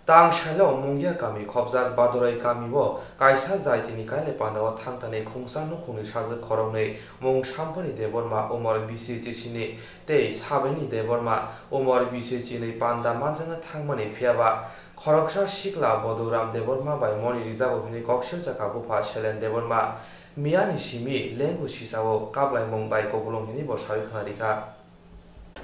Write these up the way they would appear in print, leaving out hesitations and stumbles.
Tang Shalo Mungia Kami Kobzak Badurai Kami Wo Kaisa Zaitini Kale Pandawa Tantane Kungsan Nukuni Shaza Korone Mung Shampani Deborma Omar BC Tishini Te Sabeni Deborma Omar BC Chini Panda Manjanga Tangmani Fiaba Koroksha Shikla Boduram Deborma by Moni Rizabini Kokshil Jakabupa Shelen Deborma Miani Shimi Lengu Shisawo Kabla Mumbai Kobulong Hinibo Shayukanarika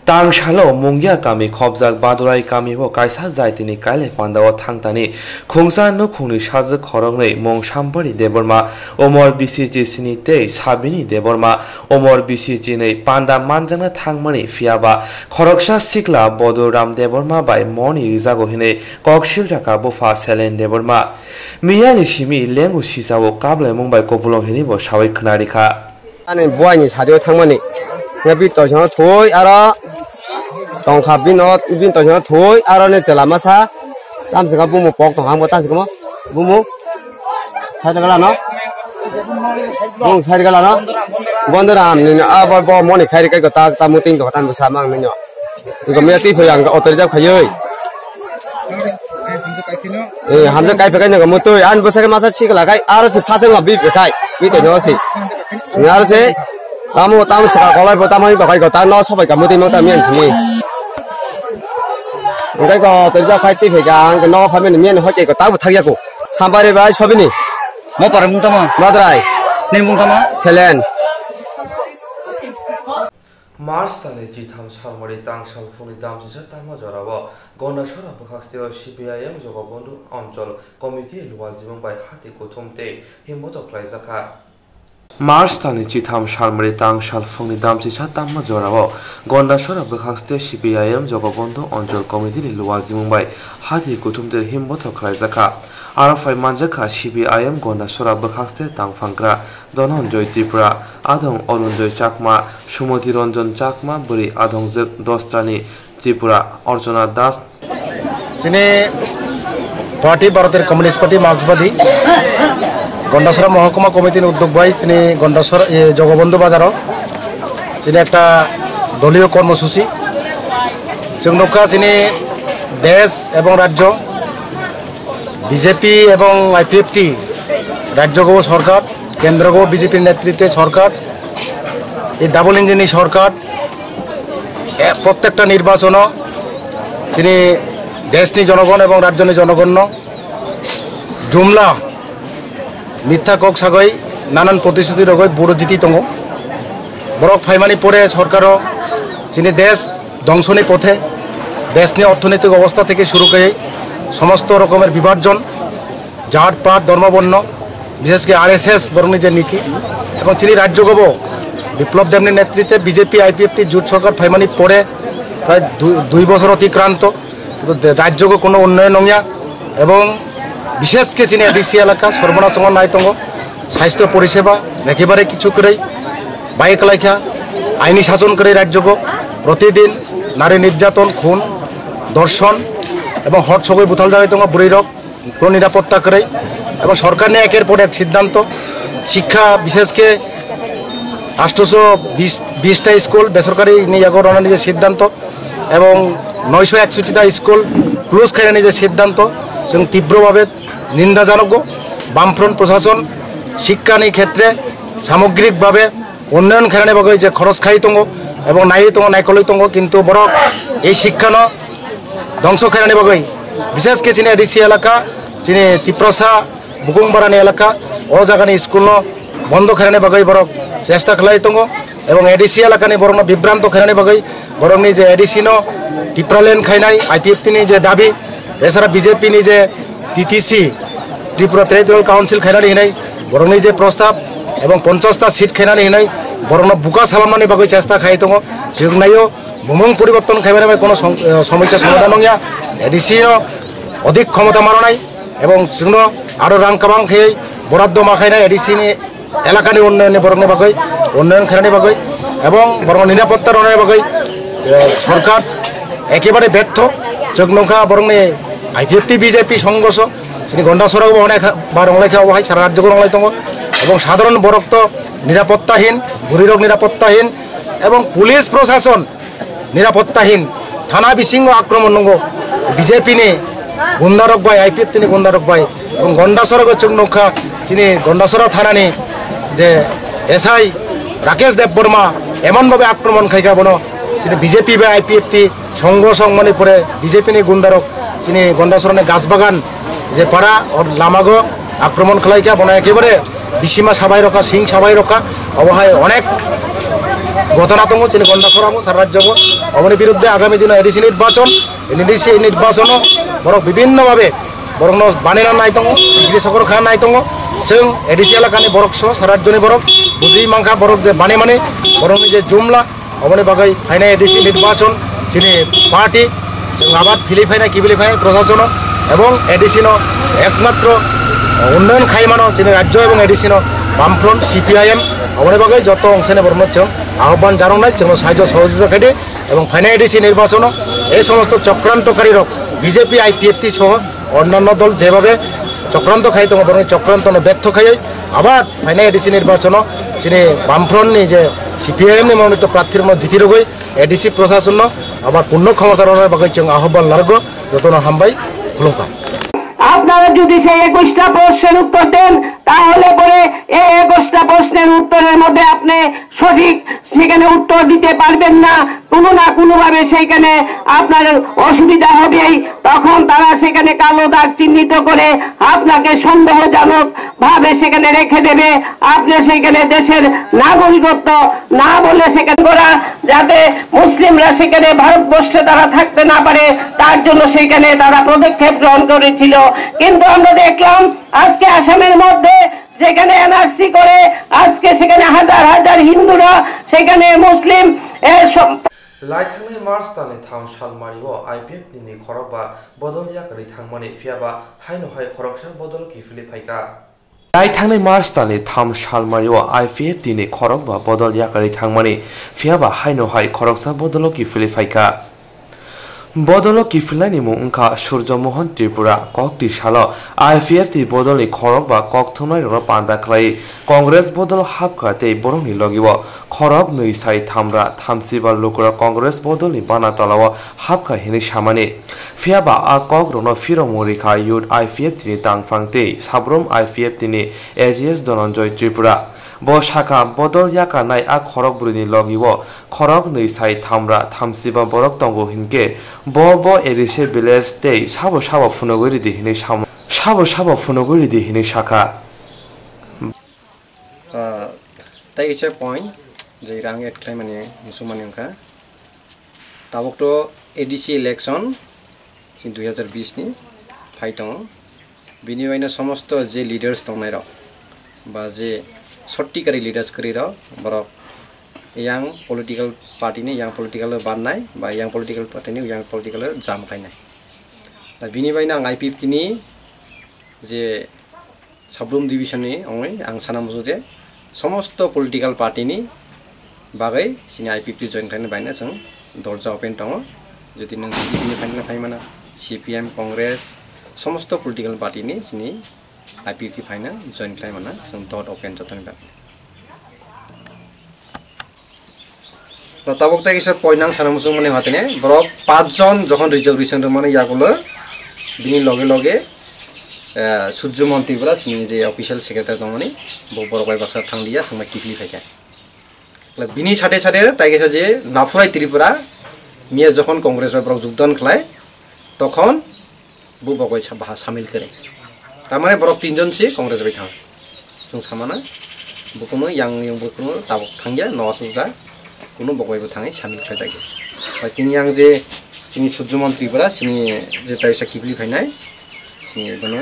Tang Shalo Mungia Kami Kobzak Badurai Kami Wo Kaisa Zaitini Kale Pandawa Tangtani Kungsan Nukuni Shaza Korone Mong Shampari Deborma Omor BCG Sinite Sabini Deborma Omor BCG Panda Manjana Tangmani Fiaba Koroksha Sikla Boduram Deborma by Moni Rizagohine Kokshil Jakabufa Selen Deborma Miani Shimi Lengu Shisawo Kabla Mumbai Kobulong Hinibo Shayukanarika Ane Boani Sadio Tangmani Nabi Toshana Toy Ara Tong Kabinot, Ibin Toshana Toy, Arane Celamasa, Tamsaka Bumu Pok, Hamo Tansimo, Bumu Sadagalano, Bung Sadagalano, Bondaram, Abo Moni Karika, Tamutin, Gotan Samang, you can make it for young authorities of Kayoy. Hamza Kaipaka Moto, and Bosamasa Chicala, Arasi passing a bit with the Yossi. Yarse. Tamu tamu suka kalau pertama ini pakai kota no sampai kamu timur tamian sini. Mungkin kalau terjadi fighting pegang, no family mian hoki kota buat aku. Sampai lepas sobi ni. Mau parang mutama. Madrai. Ni mutama. Selen. Mars tane jitham salmari tang salfuni dam sisa tama jorawa gonda shora bhakstia CPIM jogobondu অঞ্চল committee luwazibong by hati kuthumte himboto plaizaka Mars tani jitham salmari tang salfuni dam sisa tama jorawa gonda shora bhakstia CPIM jogobondu অঞ্চল committee luwazibong by hati kuthumte himboto plaizaka Arafai Manjaka CPIM Gonda Sora Bakhaste Tangfangkra Donon Joy Tripura Adong Orunjoy Chakma Sumoti Ranjan Chakma Buri Adong Dostani Tripura Arjuna Das Sini Party Bharatiya Communist Party Marxbadi Gondasora Mahakuma Committee উদ্যোগ ভাই তিনি গন্ডাসরা জগবন্ধু বাজার তিনি একটা দলীয় কর্মসূচি চংনকা তিনি দেশ এবং রাজ্য বিজেপি এবং আইপিএফটি রাজ্যগো সরকার কেন্দ্রগো বিজেপির নেতৃত্বে সরকার এই ডাবল ইঞ্জিনি সরকার প্রত্যেকটা নির্বাচন তিনি দেশনি জনগণ এবং রাজ্যনি জনগণ জুমলা মিথ্যা কক সাগৈ নানান প্রতিশ্রুতি রগৈ বুড়ো জিতি দङ বরক ফাইমানি পরে সরকারও তিনি দেশ ধ্বংসনি পথে দেশনি অর্থনৈতিক অবস্থা থেকে শুরু করে সমস্ত রকমের বিভাজন জাত পাত ধর্মবর্ণ বিশেষ করে আরএসএস বরং যে নীতি এবং চিনি রাজ্যগব বিপ্লব দেবনীর নেতৃত্বে বিজেপি আইপিএফটি জোট সরকার ফাইমানি পরে প্রায় 2 বছর অতিক্রান্ত রাজ্যগ কোনো উন্নয়ন নঙিয়া এবং বিশেষ করে চিনি এডিসি এলাকা সর্বনাশ নাইতঙ্গ স্বাস্থ্য পরিষেবা একেবারে কিছু করে বাইক লাইখা আইনি শাসন করে রাজ্যগ প্রতিদিন নারী নির্যাতন খুন ধর্ষণ এবং হট সগৈ বুথাল জায়গায় তোমার বুড়িরক কোনো নিরাপত্তা করে এবং সরকার নিয়ে একের পর এক সিদ্ধান্ত শিক্ষা বিশেষকে 820টা স্কুল বেসরকারি নিয়ে রওনা নিজের সিদ্ধান্ত এবং 961টা স্কুল ক্লোজ খাইয়া নিজের সিদ্ধান্ত এবং তীব্রভাবে নিন্দাজনক বামফ্রন্ট প্রশাসন শিক্ষা নিয়ে ক্ষেত্রে সামগ্রিকভাবে উন্নয়ন খেলানে বাগে যে খরচ খাই তঙ্গ এবং নাই তঙ্গ নাইকলই তঙ্গ কিন্তু বড় এই শিক্ষা ন ধ্বংস খেলানি বাগৈ বিশেষ করে চিনি এডিসি এলাকা চিনি তিপ্রসা বুকুংবারানি এলাকা ও জায়গানি স্কুল বন্ধ খেলানি বাগৈ বরং চেষ্টা খেলাই দङ এবং এডিসি এলাকানি বরং বিভ্রান্ত খেলানি বাগৈ বরং যে এডিসি ন টিপ্রালেন খাইনাই আইপিএফটি যে দাবি এছাড়া বিজেপি যে টিটিসি ত্রিপুরা টেরিটোরিয়াল কাউন্সিল খাইনানি হিনাই বরং যে প্রস্তাব এবং 50টা সিট খাইনানি হিনাই বরং বুকা সালামানি বাগৈ চেষ্টা খাই দङ সেগুনাইও ভূমং পরিবর্তন খাইবারে কোনো সমস্যা সমাধান নঙিয়া এডিসি অধিক ক্ষমতা মারনাই এবং সেগুলো আরও রাং কাবাং খেয়ে বরাদ্দ মাখাইনাই এডিসি এলাকানি উন্নয়নে বরংনি বাগৈ উন্নয়ন খেলানি বাগৈ এবং বরং নিরাপত্তার উন্নয়নের বাগৈ সরকার একেবারে ব্যর্থ চোখনৌকা বরংনি আইপিএফটি বিজেপি সংঘর্ষ তিনি গন্ডাসরাও অনেক বা রংলাইখা হয় সারা রাজ্যকে রংলাই দङ এবং সাধারণ বরক্ত নিরাপত্তাহীন বুড়িরোগ নিরাপত্তাহীন এবং পুলিশ প্রশাসন নিরাপত্তাহীন থানা বিশৃঙ্গ আক্রমণ নঙ্গ বিজেপি गुन्दारक बाय आईपीएफ तिनी गुन्दारक बाय गंडासरा गचुं नौखा चिनी गंडासरा थानानि जे एसआई राकेश देव बर्मा एमन भावे आक्रमण खाइका बनो चिनी बीजेपी बा आईपीएफ ती संघर्ष मणिपुरे बीजेपी नि गुन्दारक चिनी गंडासरानि गाछबागान जे पारा और लामागो आक्रमण खालाइका बनो एकेबारे बिसिमा साबाय रखा सिंह साबाय रखा अबहाय अनेक घटना दङ चिनी गंडासराबो सारा राज्यबो अबनि बिरुद्धे आगामी दिन एडिसि निर्वाचन बरक विभिन्न भावे बरकनो बानायना नाय दङ सिग्रि सकर खा नाय दङ जों एडिसि एलाकानि बरक सह सारा राज्यनि बरक बुजि मांखा बरक जे बाने माने बरकनि जे जुमला अबनि बागै फायनाय एडिसि निर्वाचन चिनी पार्टी जों आबाद फिलि फायनाय किबिलि फायनाय प्रशासन एवं एडिसिनो एकमात्र उन्नयन खायमानो चिनी राज्य एवं एडिसिनो बामफ्रन्ट सीपीआईएम अबनि बागै जत अंशनि बरनो जों आह्वान जानाय जों साहाय्य सहयोगिता खायदे एवं फायनाय एडिसि निर्वाचन এই সমস্ত চক্রান্তকারীরক বিজেপি আইপিএফটি সহ অন্যান্য দল যেভাবে চক্রান্ত খাই দङ বরং চক্রান্ত ব্যর্থ খাই আবার ফাইনাল এডিসি নির্বাচন চিনি বামফ্রন্টনি যে সিপিআইএমনি মনোনীত প্রার্থীর জিতি রগৈ এডিসি প্রশাসন আবার পূর্ণ ক্ষমতা রওনার বাকি जों আহ্বান লাগো যতন হামবাই খুলুকা আপনারা যদি সেই 21টা প্রশ্নের উত্তর দেন তাহলে পরে এই 21টা প্রশ্নের উত্তরের মধ্যে আপনি সঠিক সেখানে উত্তর দিতে পারবেন না কোনো না কোনো ভাবে সেখানে আপনার অসুবিধা হবেই তখন তারা সেখানে কালো দাগ চিহ্নিত করে আপনাকে সন্দেহজনক ভাবে সেখানে রেখে দেবে আপনি সেখানে দেশের নাগরিকত্ব না বলে সেখানে করা যাতে মুসলিমরা সেখানে ভারতবর্ষে তারা থাকতে না পারে তার জন্য সেখানে তারা পদক্ষেপ গ্রহণ করেছিল কিন্তু আমরা দেখলাম আজকে আসামের মধ্যে যেখানে এনআরসি করে আজকে সেখানে হাজার হাজার হিন্দুরা সেখানে মুসলিম लाइथांनाय मार्च दाननि 3 सालमारियाव आईपीएफ नि खरबा बदलिया करि थांमानि फियाबा हायनो हाय खरकसा बदल किफिलि फायका लाइथांनाय मार्च दाननि 3 सालमारियाव आईपीएफ नि खरबा बदलिया करि थांमानि फियाबा हायनो हाय खरकसा बदल किफिलि फायका बदल किफिलानि मुंखा सूर्यमोहन त्रिपुरा कक्ति साल आईपीएफ ती बदलनि खरक बा कक्थनाय र पान्दा खलाई कांग्रेस बदल हाबखाते बरंनि लगिव खरक नै साइ थामरा थामसिबा लोकरा कांग्रेस बदलनि बाना तलाव हाबखा हिनि सामानि फियाबा आ कक रन फिरमरिखा युथ आईपीएफ तिनि तांफांते साब्रम आईपीएफ तिनि AGS Dhananjay Tripura bo shaka bodol yaka nai a khorok burini logiwo khorok nei sai thamra thamsiba borok tongo hinke bo erise village tei sabo funogori di hini sabo funogori di hini shaka tai icha point je rang et claim mane musumani ka tabok to ADC election 2020 ni phaitong bini waina samosto je leaders tongnai ro ba je सट्टिकारी leaders गरेर बरक yang political party ni yang political banai ba yang political party ni yang political jam खाइनाय दा बिनि बायना आं IPF नि जे Sabroom division नि आं सानामजो जे समस्त political party नि बागै सिनि आईपीएफ जइन खाइनाय बायना जों दरजा ओपन दङ जुदि नों बीजेपी नि फाइनाल फाइमाना सीपीएम कांग्रेस समस्त political party नि सिनि आईपीएफ फाइनाल जइन खाइमाना जों दर ओपन जतन बा tabok ta isa poinang sanamusung mane hatene borok 5 jon jokhon reservation mane yagulo bini loge surjo monti bra sini je official secretary tomani bo borok bai basa thanglia sangma kifli phaika la bini chade ta gesa je nafurai tripura miya jokhon congress bai borok jogdan khlai tokhon bo bogoi samil kare tamane borok 3 jon si congress bai thang sung samana bukuno yang bukuno tabok thangya no asukja কোনো বকবাইবো Than শামিল খাই থাকে বা তিনি আং যে তিনি সূর্যমন্ত্রী পরা তিনি যে তাইসা কিবলি ফাইনাই তিনি বনো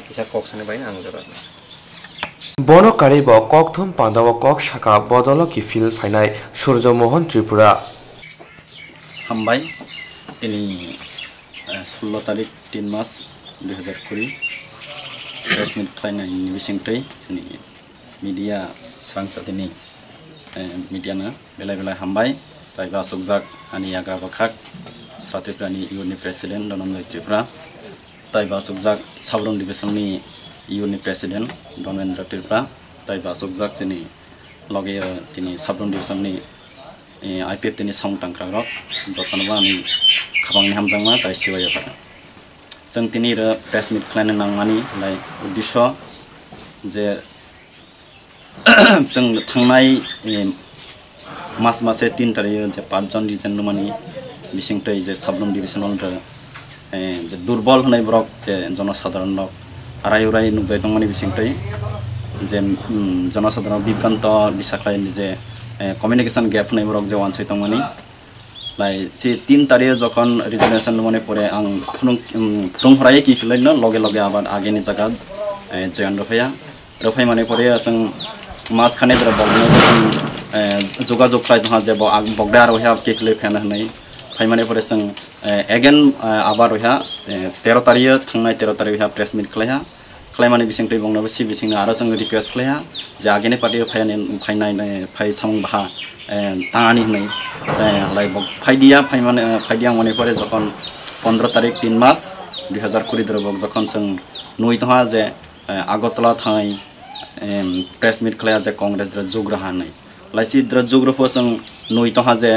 কিসা কক সানে বাইনা আং জরা বনো কারিব ককথম পান্দাব কক শাখা বদল কি ফিল ফাইনাই সূর্যমোহন ত্রিপুরা হামবাই তিনি 16 তারিখ 3 মাস 2020 প্রেস মিট ফাইনাই নিবিসিংতै जोंनि মিডিয়া সাংসাদিনী मिडियाना बेलाय हामबाय ताइबा सुगजाक आनि यागा बखाक सात्रिप्रानि इउनि प्रेसिडेंट धनंजय त्रिपुरा ताइबा सुगजाक साब्रम डिभिजननि इउनि प्रेसिडेंट धनेन्द्र त्रिपुरा ताइबा सुगजाक जोंनि लगे तिनि साब्रम डिभिजननि आईपीएफ तिनि साउंड टांख्राग्रक जतनबा आनि खाबांनि हामजांमा ताइ सिवाया फारा जों दिनै प्रेस मिट खालामनो नांगौनि उद्देश्य जे जों थांनाय मासे 3 तारिख जे 5 जन रिजेन माने बिसिंथै जे साबरम डिविजनल जे दुर्बल होनाय ब्रक जे जनसाधारण आराय उराय नुजाय दं माने बिसिंथै जे जनसाधारण बिभ्रांत बिसाखाय जे कम्युनिकेशन गैप होनाय ब्रक जे वानसै दं माने से 3 तारिख जखन रिजर्वेशन माने परे आं फुरुं हराय कि खिलायनो लगे लगे आबाद आगेनि जगह जयन रफाय माने परे जों मास खाने द्र बगनो जों जोगाजोग खालाय दहा जे बगदा रहा के खिलाय फैना होनाय फाय माने परे जों एगेन आबाद रहा 13 तारिख थांनाय 13 तारिख प्रेस मिट खालाय माने बिसिंथै बंनो सि बिसिंनो आरो जों रिक्वेस्ट खालाया जे आगेनि पार्टी फाय सामं बाहा ताङानि होनाय फायदिया फायदिया माने परे जखन 15 तारिख 3 मास 2020 द्रबक जखन जों नुई दहा जे आगरतला थांनाय प्रेस मिट खालाया जे कांग्रेस द्र जुग रहा नहीं लाइसी द्र जुग रफो जों नुई दहा जे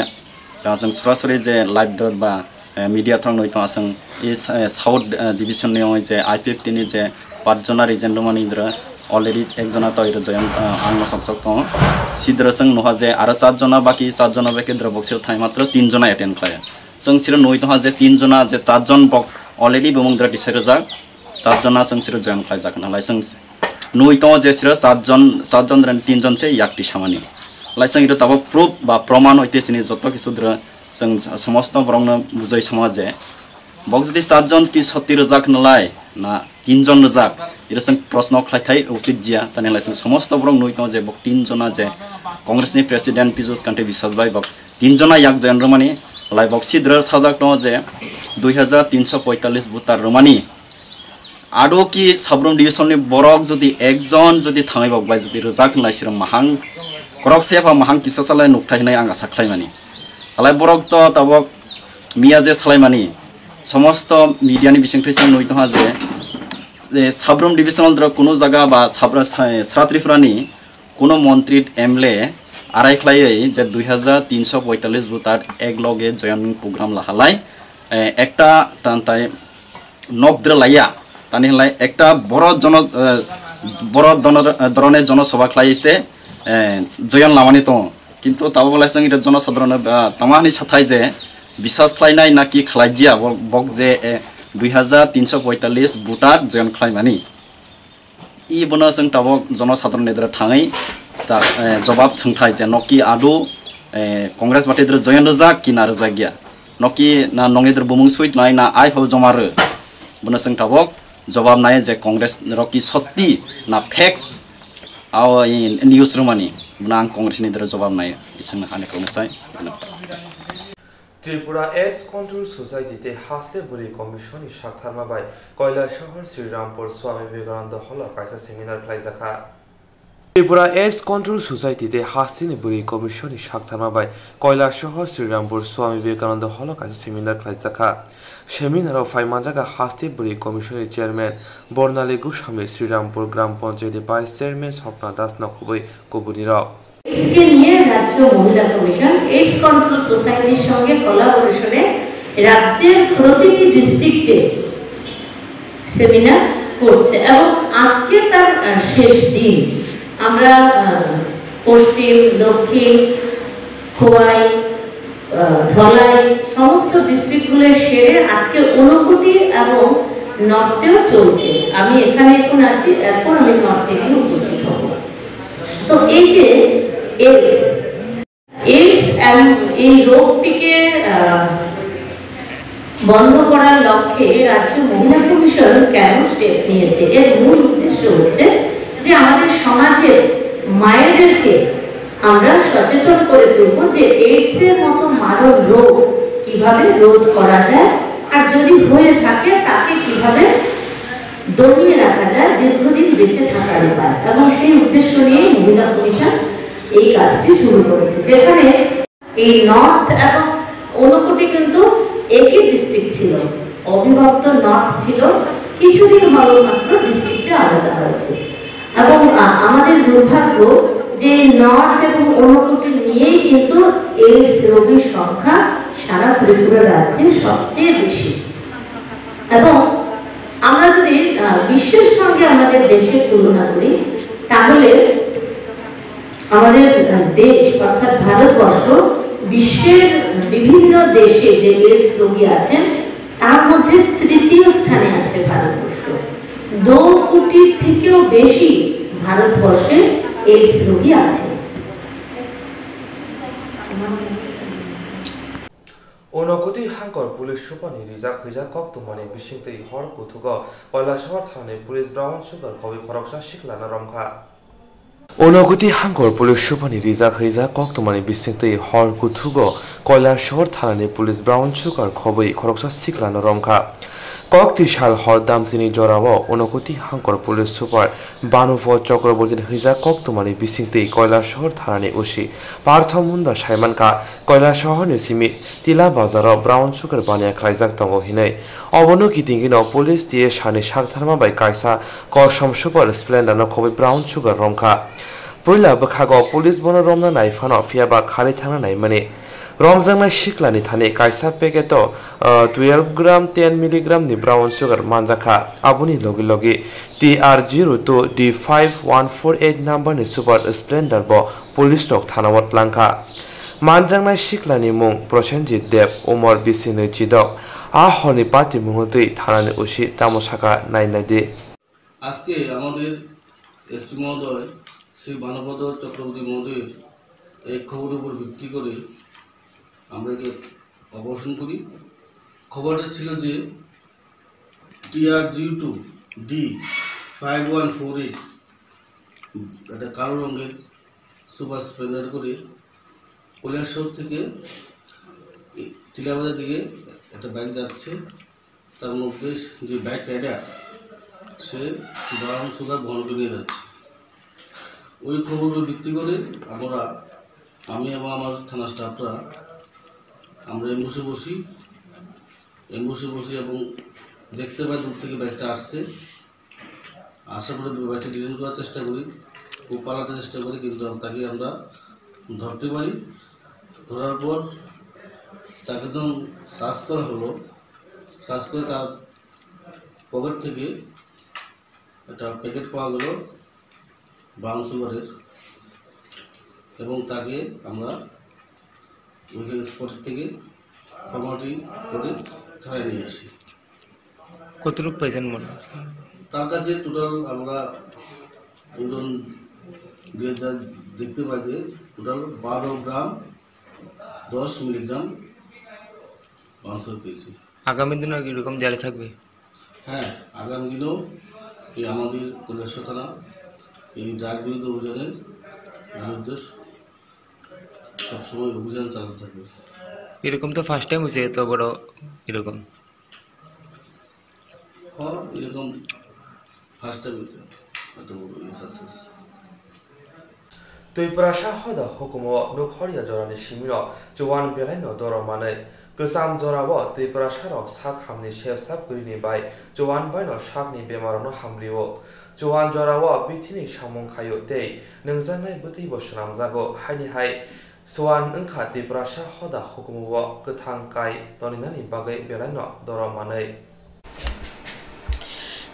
जों सरासरि जे लाइव दर बा मीडिया थ्रं नुई दहा जों इस साउथ डिविजन ने जे IPF नि जे 5 जना रिजेन माने द्र अलरेडी 1 जना तो जयन आंनो सक्सक तो सिद्र जों नहा जे आरो 7 जना बाकी 7 जना बाकी द्र बक्सर थाय मात्र 3 जना अटेन्ड खाया जों सिर नुई दहा जे 3 जना जे 4 जन बक अलरेडी बमंग द्र डिसाइड जा 7 जना जों सिर जयन खाय जागोन नालाय जों नुई तो जे सिर 7 जन रन 3 जन से याक्ति सामानि लाइसं इरो तब प्रूफ बा प्रमाण होइते सिनि जत्तो किसु द्र जों समस्त बरंनो बुजाय समाज जे बक जदि 7 जन कि 70 रजाक नलाय ना 3 जन रजाक इरो जों प्रश्न खायथाय उचित जिया ताने लाइसं समस्त बरं नुई तो जे बक 3 जना जे कांग्रेसनि प्रेसिडेंट पिजुस कान्टे बिसास बाय बक 3 जना याक जन रमानि लाइ बक सिद्र साजाक तो जे 2345 बुतार रमानि आदो की साबरम डिविजन नि बरक जदि 1 जन जदि थाङै बकबाय जदि रजाक लाइसिर महां करक सेफा महां किसा सालाय नुक्तायनाय आं आसा खालायमानि आलाय बरक तो तबक मिया जे सालायमानि समस्त मीडिया नि बिसिंथै जों नुई दहा जे साबरम डिविजनल द्र कुनो जगह बा साब्रा सरात्रिफरानि कुनो मन्त्री एमएलए आराय खलायै जे 2345 बुतार एक लगे जयन प्रोग्राम लाहालाय एकटा तान्ताय नकद्र लाया तानि हलाय एकटा बर दरने जनसभा खलायसे जयन लामानि तो किन्तु ताबलाय जों इर जनसाधारण तामानि साथाय जे विश्वास खलायनाय नाकि खलायजिया बक जे 2345 बुटार जयन खलायमानि इ बनो जों ताबक जनसाधारण नेद्र थाङै जवाब सोंथाय जे नकि आदु कांग्रेस पार्टी द्र जयन रजा कि ना रजा गया नकि ना नंगेद्र बुमुं सुइट नाय ना आइ फाव जमारो बनो जों ताबक जवाब नाय जे कांग्रेस रकि सत्ती ना फैक्स आव न्यूज रुमानि बना कांग्रेस नि द्र जवाब नाय इसोंनो हानेखौ नसाय त्रिपुरा एड्स कंट्रोल सोसाइटी हास्ते बुरी कमिशन साक्षात्मा बाय कयला शहर श्रीरामपुर स्वामी विवेकानंद हल कायसा सेमिनार खालायजाखा त्रिपुरा एड्स कंट्रोल सोसाइटी हास्ते बुरी कमिशन साक्षात्मा बाय कयला शहर श्रीरामपुर स्वामी विवेकानंद हल कायसा सेमिनार खालायजाखा सेमिनाराव फाइमाजागा हास्ते बुरी कमिशन चेयरमैन बर्नाली गोस्वामी श्रीरामपुर ग्राम पंचायत वाइस चेयरमैन स्वप्ना दास नखुबै कबुनिराव इसके लिए राज्य महिला कमिशन एड्स कंट्रोल सोसाइटिर संगे कोलाबोरेशने राज्येर प्रतिटी डिस्ट्रिक्टे सेमिनार করছে এবং আজকে তার শেষ দিন আমরা পশ্চিম দক্ষিণ খোয়াই ধলাই সমস্ত ডিস্ট্রিক্টগুলো সেরে আজকে অনুভূতি এবং নর্থেও চলছে আমি এখানে এখন আছি এরপর আমি নর্থে গিয়ে উপস্থিত হব তো এই যে এইডস এই রোগটিকে বন্ধ করার লক্ষ্যে রাজ্য মহিলা কমিশন কেন স্টেপ নিয়েছে এর মূল উদ্দেশ্য হচ্ছে যে আমাদের সমাজের মায়েদেরকে আমরা সচেতন করে তুলব যে এইডস এর মতো মারণ রোগ কিভাবে রোধ করা যায় আর যদি হয়ে থাকে তাকে কিভাবে দমিয়ে রাখা যায় দীর্ঘদিন বেঁচে থাকার উপায় এবং সেই উদ্দেশ্য নিয়ে মহিলা কমিশন এই কাজটি শুরু করেছে যেখানে এই নর্থ এবং ঊনকোটি কিন্তু একই ডিস্ট্রিক্ট ছিল অবিভক্ত নর্থ ছিল কিছুদিন হলো মাত্র ডিস্ট্রিক্টটা আলাদা হয়েছে এবং আমাদের দুর্ভাগ্য যে নর্থ এবং ঊনকোটি নিয়েই কিন্তু এইডস রোগীর সংখ্যা সারা ত্রিপুরা রাজ্যে সবচেয়ে বেশি এবং বিশ্বের সঙ্গে আমাদের দেশের তুলনা করি তাহলে আমাদের দেশ অর্থাৎ ভারতবর্ষ বিশ্বের বিভিন্ন দেশে যে এইডস রোগী আছেন তার মধ্যে তৃতীয় স্থানে আছে ভারতবর্ষ। 2 কোটির থেকেও বেশি ভারতবর্ষে এইডস রোগী আছে। Onokoti Hankor Police Supani Rizak Hija Koktumani Bishingti Hor Kutugo, Koilashwar Thane Police Brown Sugar Kovi Koroksa Shiklana Romka. Onokoti Hankor Police Supani Rizak Hija Koktumani Bishingti Hor Kutugo, Koilashwar Thane Police Brown Sugar Kovi Koroksa Shiklana Romka. Kokti Shal Hor Damsini Jorawo, Onokoti Hankor Police Super, Banufo Chokrabortin Hija Koktumani Bishingti Koilashwar Thane Ushi, Parthamunda Shaimanka, Koilashwar Nisimi, Tila Bazaro, Brown Sugar Bania Kaizak Tongo Hine, Obonoki Tingino, Police Tia Shani Shaktharma by Kaisa, Koshom Super Splendor no Kobe Brown Sugar Romka. Prila Bakago, Police Bono Romna Naifano, Fiaba Kalitana Naimani. Romzangna Shiklani Thane Kaisa Peketo 12 gram 10 milligram ni brown sugar manjaka abuni logi logi TR02 D5148 number ni super splendor bo police rok thanawat langka manjangna Shiklani mung Prosenjit Dev Umar Bisini Chidok a honi party mungutui thanani ushi tamosaka nainadi আজকে আমাদের SP মহোদয় শ্রী বানপদ চক্রবর্তী মহোদয়ের এই খবরের উপর ভিত্তি করে আমরা একে অপারেশন করি। খবরটা ছিল যে TR02 D5148 একটা কালো রঙের সুপার স্প্লেন্ডার করে কৈলাসহর থেকে টিলাবাজার দিকে একটা বাইক যাচ্ছে, তার মধ্যে যে বাইক রাইডার সে ব্রাউন সুগার বহন করে নিয়ে যাচ্ছে। ওই খবরের ভিত্তি করে আমি এবং আমার থানা স্টাফরা আমরা এম্বুসে বসি এবং দেখতে পাই দূর থেকে বাইকটা আসছে। আসার পরে বাইকটা ডিটেন করার চেষ্টা করি, ও পালাতে চেষ্টা করি, কিন্তু তাকে আমরা ধরতে পারি। ধরার পর তাকে তো সার্চ করা হলো, সার্চ করে তার পকেট থেকে একটা প্যাকেট পাওয়া গেল ব্রাউন সুগারের, এবং তাকে আমরা ওই স্পটের থেকে ফর্মালিটি করে থানায় নিয়ে আসি। কতটুকু পাইছেন মনে? তার কাছে টোটাল আমরা ওজন দিয়ে যা দেখতে পাই যে টোটাল 12 গ্রাম 10 মিলিগ্রাম মাংস পেয়েছি। আগামী দিনে এরকম জারি থাকবে? হ্যাঁ, আগামী দিনেও এই আমাদের কৈলাসহর থানা এই ড্রাগ বিরোধী অভিযানের বিরুদ্ধে সবসময় অভিযান চালাতে থাকবে। এরকম তো ফার্স্ট টাইম হয়েছে এত বড় এরকম? হ্যাঁ, এরকম ফার্স্ট টাইম এত বড় success. Tuiprasha Hoda Hokumo Nukhoria Jorani Shimino, Juan Beleno Doromane, Gusam Zorabo, Tuiprasha of Sak Hamni Chef Sapgurini by Juan Bino Shabni Bemarono Hamrio, Juan Jorawa, Bitini Shamon Kayo Day, Nunzame Buti Boshanam Zago, Hani Hai, Swan Unka Tuiprasha Hoda Hokumo, Gutankai, Doninani Bagay Beleno Doromane.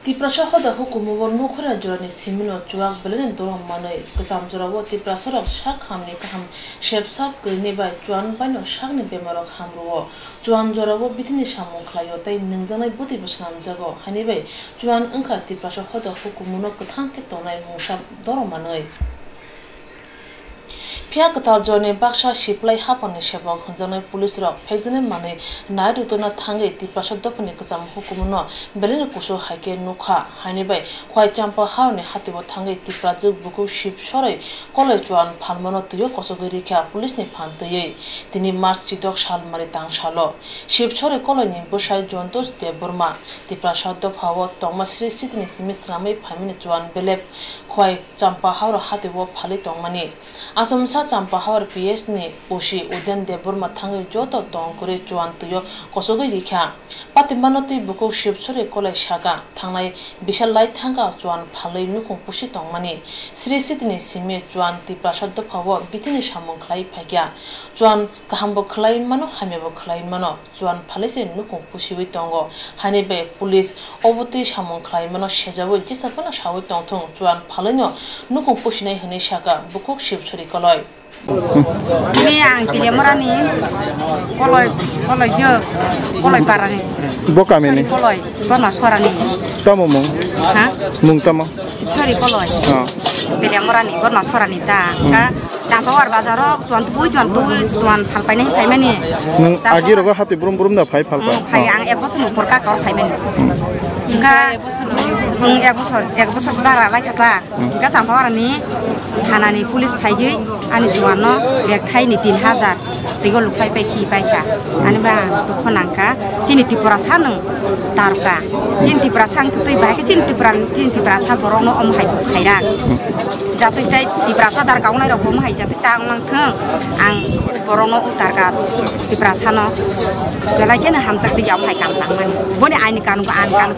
Tiprasha hoda hukumu nukhra jorani simino chuak belen doram manai kasam jorabo tiprasha rok shak hamni kaham shepsap gine bai chuan bano shakni bemarok hamruo chuan jorabo bitini samung khlayo tai ningjanai buti basnam jago hani bai chuan angkha tiprasha hoda hukumu no kathang ke tonai musam doram manai Pia katal jone baksha shiplai hapani shebak hunjanai police rok phejene mane naidu tona thangai tiprasha dopani kasam hukumuno belene kuso haike nukha haini bai khwai champa haune hatibo thangai tiprajuk buku ship sorai kolai chuan phalmano tuyo kosogori kha police ni phantei tini march chidok sal mari tangsalo ship sorai kolai ni bosai jontos de burma tiprasha dophawo tongmasri sitini simisramai phamini chuan belep khwai champa hauro hatibo phali tongmani asomsa Champahawar PS ni Ushi Uden Deborma Tangi Joto Tongkure Juan Tuyo Kosogi Likha Patimanoti Buku Shipsuri Kole Shaga Tangai Bishalai Tanga Juan Palai Nukung Pushi Tongmani Sri Sidney Simi Juan Tiprashad Pawa Bitini Shamon Klai Pagya Juan Kahambo Klai Mano Hamebo Klai Mano Juan Palise Nukung Pushi Witongo Hanibe Police Obuti Shamon Klai Mano Shajawi Jisapana Shawi Tongtung Juan Palino Nukung Pushine Hane Shaga Buku Shipsuri Koloi Ini ang tilemorani koloi je koloi parani boka meni koloi gona suarani tamo mung ha mung tamo sipsori koloi tilemorani gona suarani ta ka Champawar bazaro juan phalpai nei phaimani nung agi rogo hati brum da phai phalpa phai ang ek bosor upor ka kor phaimani ka ek bosor dara lai khata ka Champawar ni Hanani pulis phaigi ani juano bek thai ni 3000 tigo lupai pai khi pai ka ani ba khonangka sini tipura sanung tarka sini tipura sang tutui ba ke sini tipura sa borono om hai khaira jatui tai tipura sa dar kaunai ro bom hai jatui tang mang thang ang borono tarka tipura sano jalai ke na hamjak di yam hai kam tang mani boni aini kan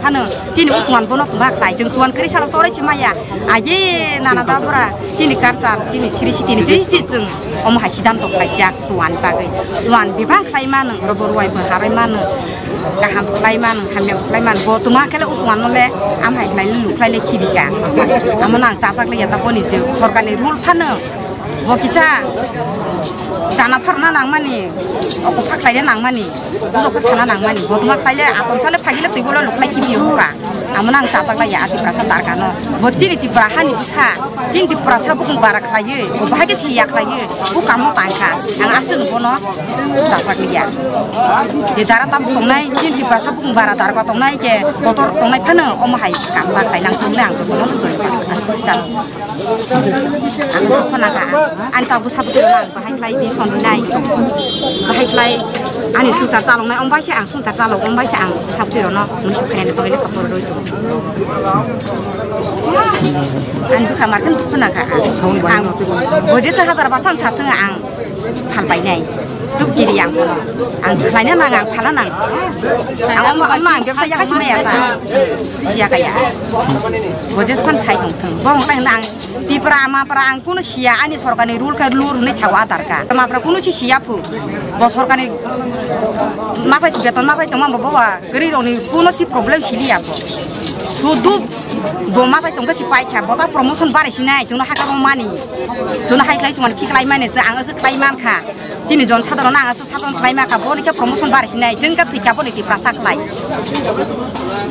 phano sini uswan bono bak tai jeng suan kri sala sore simaya aje nana da bora sini karcar sini siri sitini ji jeng om hai sidam tok lai jak suan bagai suan bibang klaiman roborwai berharai man kaham klaiman hamem klaiman bo tuma kala uswan le am hai klai lu klai le khibika amonang chachak le yata boni je sorkani rule phano bo kisa jana pharna nangmani oko phaklai nang mani bujo ko sana nang mani bo tuma klai le atom sale phagile tuigulo luklai khibi huka amonang chachak la ya ati prasa tarkano bo chini ti prahani sa jin ti prasa bukung barak laye bo bahage siyak laye bu kamu tangka ang asung bono chachak liya je jara tam tongnai jin ti prasa bukung bara tarka tongnai ke kotor tongnai phano om hai kam ta kai nang tongnang jo bono doi chal ang khona ka anta bu sabu nang bahai klai di son nai bahai klai ani susah calong nai om bai se ang susah calong om bai se ang sabu no musu khane ko ile kapor doi Andu kamar kan tukuna ka ang boje sa hazar batang sateng ang phalpai nai tuk kiri yang kono ang khlaina nang ang phala nang ang mang gyapsa ya ka simaya ta sia ka ya boje pan sai tong tong bong tang nang ti prama pra ang kuno sia ani sorkani rule ka lur ne chawa tarka ma pra kuno si sia phu bo sorkani masai beton masai tong ma bawa gari roni kuno si problem silia bo sudu Boma sai tongka si pai kha bota promotion bare sinai jona haka mani jona hai klai suman khiklai mane ja ang ase klai man kha chini jon sadron ang ase sadron klai ma kha boni ke promotion bare sinai jeng ka thika boni ti prasa klai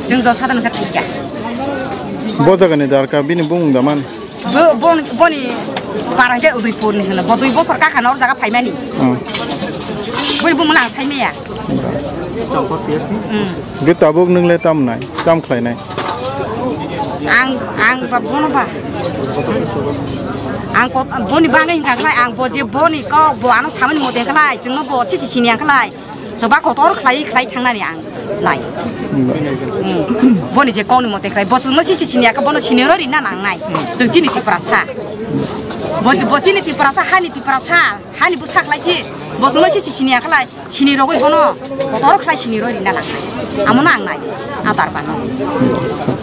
jeng jon sadron ka thika bojaga ne dar ka bini bung daman boni parang ke Udaipur ni hna bodui bosor ka kha nor jaga phaimani boni bung lang sai meya ge tabuk nung le tam nai tam khlai nai ang bono ba ang ko boni bangai ka klai ang boje boni ko bo ano samen moden klai jengno bo chi siniang klai soba ko tor klai thangna ni ang lai boni je ko ni moden klai bos no chi sinia ka bono sinero ri na nang nai jeng chi ni ti prasa boji ni ti prasa hani busak klai chi bos no chi sinia klai sinero ko bono ko tor klai sinero ri na nang amona ang nai atar pa no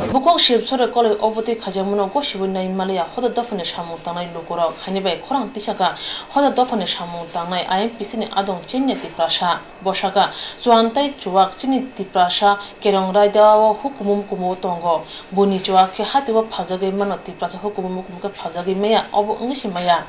Bukok shibsore kole obuti khajamuno go shibunai malaya hoda dofane shamung tanai lokora khanibai khorang tisaka hoda dofane shamung tanai IMPC ni adong chenya ti prasha boshaka chuantai chuwak chini ti prasha kerong raidawo hukumum kumu tongo buni chuwak khe hatiwa phajage mano ti prasha hukumum kumka phajage meya obo ngishi maya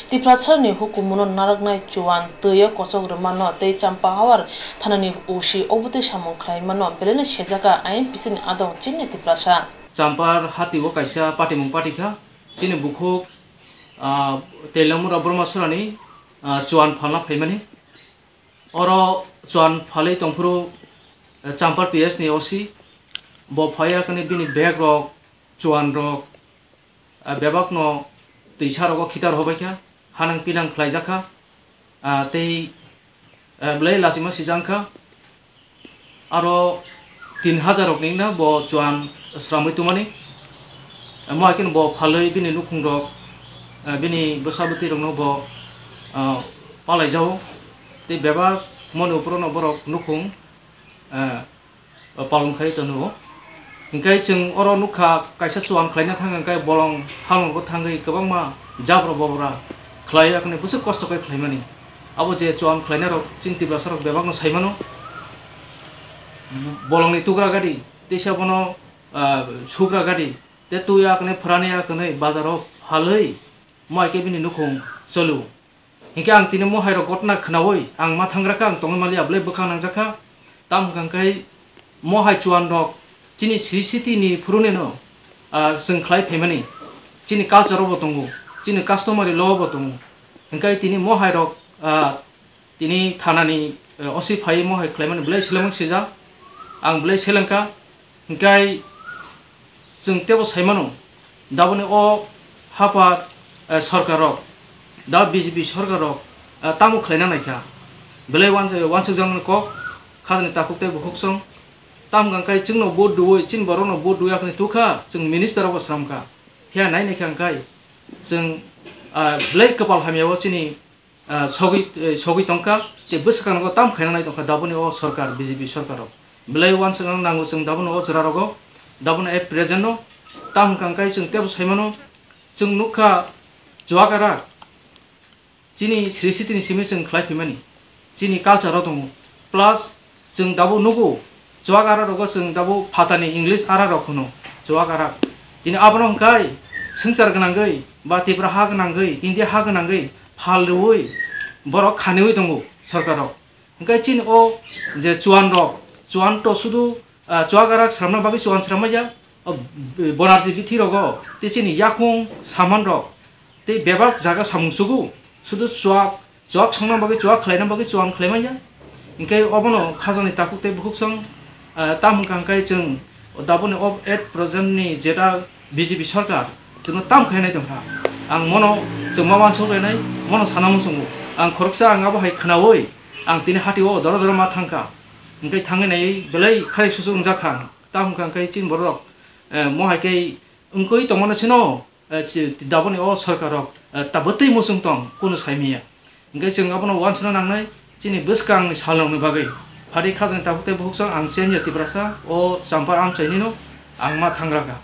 ti prasha ni hukumuno naragnai chuan tyo kosog rmano te Champahawar thanani ushi obuti shamung khlai mano belene shejaka IMPC ni adong chenya ti prasha Champar hati wo kaisa party mung party kha chini bukhuk telamura brahmasurani chuan phalna phaimani oro chuan phalei tongphuru Champar PS ni osi bo phaya kani bini bag rok chuan rok bebak no teisha rok khitar hobai kha hanang pinang khlaijaka tei blai lasima sijangkha aro 3000 rok ningna bo chuan Sramui tumani mo akin bo phaloi bini nukhung rok bini bosabuti rok no bo palai jau te beba mon upro no borok nukhung palong khai tonu ingkai chung oro nukha kaisa chuan khlaina thang ingkai bolong halong ko thangai kobang ma jabro bobra khlai akne busuk kosto kai khlaimani abo je chuan khlaina ro chinti basarok bebak no saimano bolong ni tugra gadi tesa bono sugra gadi te tuya akne phrani akne bazaro halai mai ke bini nukhung cholu ingke ang tini mo hairo gotna khnawoi ang ma thangra ka ang tongmali ablai bukhang nangjaka tam kangkai mo hai chuan rok chini srisiti ni phurune no sing khlai phemani chini culture bo tongu chini customary law bo tongu ingkai tini mo hai rok tini thanani osi phai mo hai khlaimani blai silamang sija ang blai selangka ingkai jeng tebo saimano dabone o hapa sarkarok da BJP sarkarok tamu khlaina naikha blai wanse jang ko khani takukte bukhsong tam gangkai chingno bod duoi chin borono bod duya khani tukha jeng minister of sramka hia nai nei khangkai jeng blai kapal hamiawo chini sogi tongka te buskan go tam khaina nai tongka dabone o sarkar BJP sarkarok blai wanse jang nango jeng dabone o jararogo dabone e present no tam gangkai jeng tebo saimano jeng nukha joagara chini srisitini simi jeng khlai phimani chini culture dong plus jeng dabo nugo joagara rogo jeng dabo phatani english ara rokhono joagara tini abno kai sengchar gnangai ba tibra ha gnangai hindi ha gnangai phalroi borok khanewoi dongo sarkarok engkai chin o je chuan to sudu joagara sramna bagi chuan sramaya bonarji bithi rogo te chini yakung saman rok te bebak jaga samungsugu sudu chuak sangna bagi chuak khlaina bagi chuan khlaimaya ingkai obono khajani takukte bukhsong tam kangkai jeng dabone of 8 present ni jeta BJP sarkar jeng tam khainai dongha ang mono jeng mawan choglenai mono sanamu songo ang khoroksa ang abo hai khnawoi ang tini hatio doro ma thangka ingkai thangai nai belai khai susung jakhang tam kangkai chin borok mo hai kai ungkoi tongmana sino dabone o sarkarok tabotei musung tong kuno saimia ingkai jeng abono wansna nangnai chini buskang salong bagai hari khazan takute buksang ang senya tibrasa o sampar am chainino ang ma thangraga